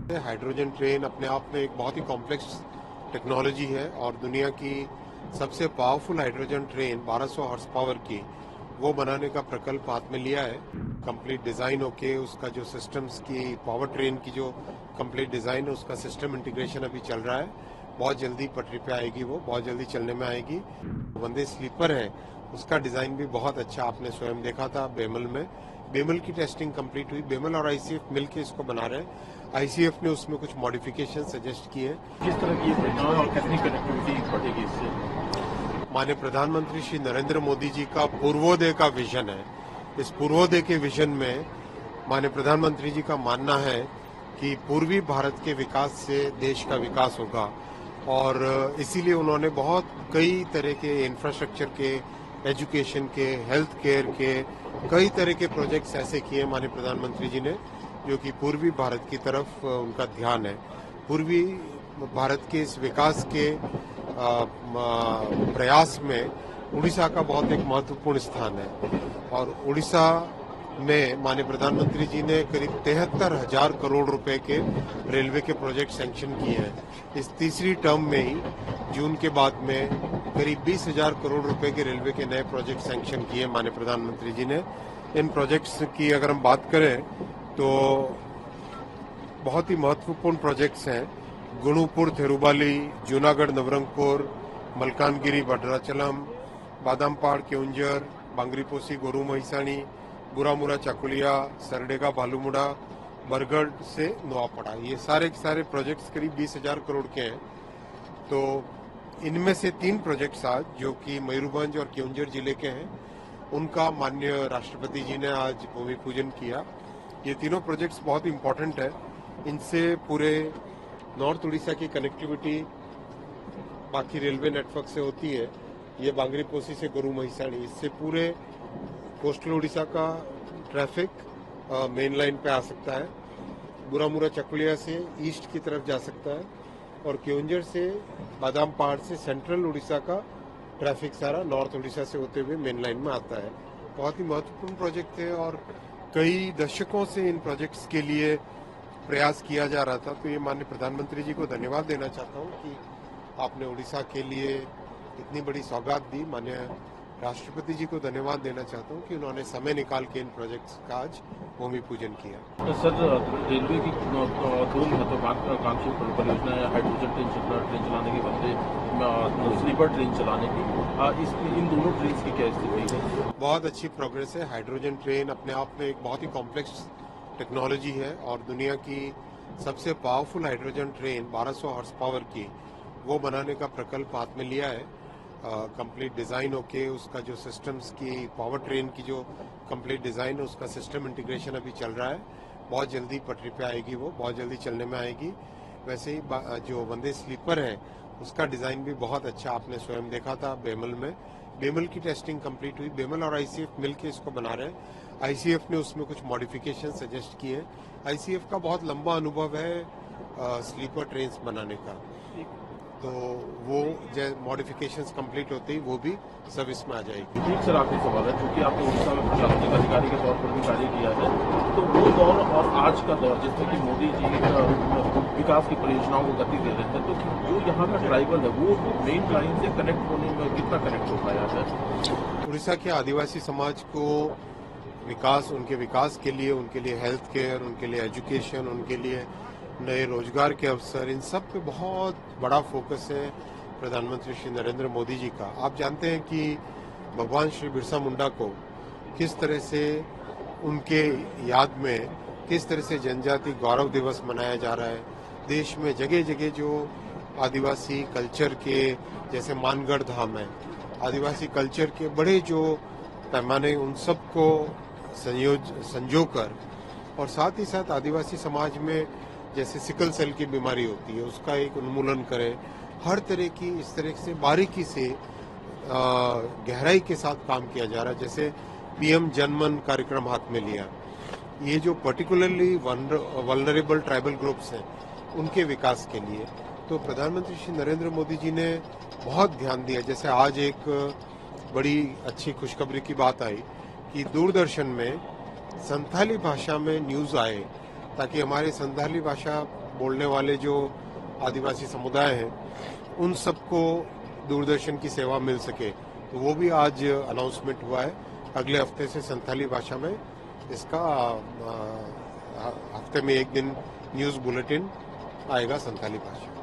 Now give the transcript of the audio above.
Hydrogen train अपने आप में एक बहुत ही कॉम्प्लेक्स टेक्नोलॉजी है और दुनिया की सबसे powerful hydrogen train 1200 horse power की वो बनाने का प्रकल्प हाथ में लिया है। कंप्लीट डिजाइन होके उसका जो सिस्टम्स की पावर ट्रेन की जो कंप्लीट डिजाइन है उसका सिस्टम इंटीग्रेशन अभी चल रहा है। बहुत जल्दी पटरी पे आएगी, वो बहुत जल्दी चलने में आएगी। वंदे स्लीपर है उसका डिजाइन भी बहुत अच्छा, आपने स्वयं देखा था बेमल में। बेमल की टेस्टिंग कंप्लीट हुई, बेमल और आईसीएफ मिलकर इसको बना रहे हैं। आईसीएफ ने उसमें कुछ मॉडिफिकेशन सजेस्ट किए। किस तरह की परिणाम और कितनी कनेक्टिविटी बढ़ेगी इससे? माननीय प्रधानमंत्री श्री नरेंद्र मोदी जी का पूर्वोदय का विजन है। इस पूर्वोदय के विजन में माननीय प्रधानमंत्री जी का मानना है कि पूर्वी भारत के विकास से देश का विकास होगा और इसीलिए उन्होंने बहुत कई तरह के इंफ्रास्ट्रक्चर के, एजुकेशन के, हेल्थ केयर के कई तरह के प्रोजेक्ट्स ऐसे किए माननीय प्रधानमंत्री जी ने जो कि पूर्वी भारत की तरफ उनका ध्यान है। पूर्वी भारत के इस विकास के प्रयास में उड़ीसा का बहुत एक महत्वपूर्ण स्थान है और उड़ीसा में माननीय प्रधानमंत्री जी ने करीब 73,000 करोड़ रुपए के रेलवे के प्रोजेक्ट सैंक्शन किए हैं। इस तीसरी टर्म में ही जून के बाद में करीब 20,000 करोड़ रुपए के रेलवे के नए प्रोजेक्ट सैंक्शन किए माननीय प्रधानमंत्री जी ने। इन प्रोजेक्ट्स की अगर हम बात करें तो बहुत ही महत्वपूर्ण प्रोजेक्ट्स हैं। गुणुपुर थिरुबाली, जूनागढ़ नवरंगपुर, मलकानगिरी भद्राचलम, बादामपाड़ केउंझर, बांगरीपोशी गोरू महिसाणी, बुरामुरा चाकुलिया, सरडेगा भालूमुड़ा, बरगढ़ से नोआपड़ा, ये सारे के सारे प्रोजेक्ट्स करीब 20,000 करोड़ के हैं। तो इनमें से 3 प्रोजेक्ट्स आज जो कि मयूरभंज और केउंझर जिले के हैं उनका माननीय राष्ट्रपति जी ने आज भूमि पूजन किया। ये तीनों प्रोजेक्ट्स बहुत इंपॉर्टेंट है। इनसे पूरे नॉर्थ उड़ीसा की कनेक्टिविटी बाकी रेलवे नेटवर्क से होती है। ये बांगरीपोशी से गुरु महिसाणी, इससे पूरे कोस्टल उड़ीसा का ट्रैफिक मेन लाइन पे आ सकता है। बुरामुरा चकुलिया से ईस्ट की तरफ जा सकता है और केउंझर से बादाम पहाड़ से सेंट्रल उड़ीसा का ट्रैफिक सारा नॉर्थ उड़ीसा से होते हुए मेन लाइन में आता है। बहुत ही महत्वपूर्ण प्रोजेक्ट है और कई दशकों से इन प्रोजेक्ट्स के लिए प्रयास किया जा रहा था। तो ये माननीय प्रधानमंत्री जी को धन्यवाद देना चाहता हूँ कि आपने उड़ीसा के लिए इतनी बड़ी सौगात दी। माननीय राष्ट्रपति जी को धन्यवाद देना चाहता हूँ कि उन्होंने समय निकाल के इन प्रोजेक्ट्स का आज भूमि पूजन किया। तो सर, रेलवे की 2 महत्वाकांक्षी परियोजना है, हाइड्रोजन ट्रेन चलाने की, वंदे स्लीपर ट्रेन चलाने की। इन दोनों ट्रेन की क्या स्थिति है? बहुत अच्छी प्रोग्रेस है। हाइड्रोजन ट्रेन अपने आप में एक बहुत ही कॉम्प्लेक्स टेक्नोलॉजी है और दुनिया की सबसे powerful hydrogen train 1200 horse power की वो बनाने का प्रकल्प हाथ में लिया है। कंप्लीट डिजाइन होके उसका जो सिस्टम्स की पावर ट्रेन की जो कंप्लीट डिजाइन है उसका सिस्टम इंटीग्रेशन अभी चल रहा है। बहुत जल्दी पटरी पे आएगी, वो बहुत जल्दी चलने में आएगी। वैसे ही जो वंदे स्लीपर है उसका डिजाइन भी बहुत अच्छा, आपने स्वयं देखा था बेमल में। बेमल की टेस्टिंग कंप्लीट हुई, बेमल और आईसीएफ मिलकर इसको बना रहे हैं। आईसीएफ ने उसमें कुछ मॉडिफिकेशन सजेस्ट किए। आईसीएफ का बहुत लंबा अनुभव है स्लीपर ट्रेन बनाने का, तो वो मॉडिफिकेशंस कंप्लीट होते ही वो भी सर्विस में आ जाएगी। ठीक सर, आखिरी सवाल है, क्योंकि आपने उड़ीसा में प्रशासनिक अधिकारी के तौर पर भी कार्य किया है, तो वो दौर और आज का दौर जिसमें कि मोदी जी विकास की परियोजनाओं को गति दे रहे हैं, तो जो यहाँ का ट्राइबल है वो मेन लाइन से कनेक्ट होने में कितना कनेक्ट हो पाया है? उड़ीसा के आदिवासी समाज को विकास, उनके विकास के लिए, उनके लिए हेल्थ केयर, उनके लिए एजुकेशन, उनके लिए नए रोजगार के अवसर, इन सब पे बहुत बड़ा फोकस है प्रधानमंत्री श्री नरेंद्र मोदी जी का। आप जानते हैं कि भगवान श्री बिरसा मुंडा को किस तरह से उनके याद में किस तरह से जनजाति गौरव दिवस मनाया जा रहा है। देश में जगह जगह जो आदिवासी कल्चर के, जैसे मानगढ़ धाम है, आदिवासी कल्चर के बड़े जो पैमाने उन सबको संजोकर और साथ ही साथ आदिवासी समाज में जैसे सिकल सेल की बीमारी होती है उसका एक उन्मूलन करें। हर तरह की इस तरह से बारीकी से गहराई के साथ काम किया जा रहा है। जैसे पीएम जनमन कार्यक्रम हाथ में लिया, ये जो पर्टिकुलरली वल्नरेबल ट्राइबल ग्रुप्स हैं उनके विकास के लिए तो प्रधानमंत्री श्री नरेंद्र मोदी जी ने बहुत ध्यान दिया। जैसे आज एक बड़ी अच्छी खुशखबरी की बात आई कि दूरदर्शन में संथाली भाषा में न्यूज आए ताकि हमारे संथाली भाषा बोलने वाले जो आदिवासी समुदाय हैं उन सबको दूरदर्शन की सेवा मिल सके, तो वो भी आज अनाउंसमेंट हुआ है। अगले हफ्ते से संथाली भाषा में इसका हफ्ते में एक दिन न्यूज़ बुलेटिन आएगा संथाली भाषा।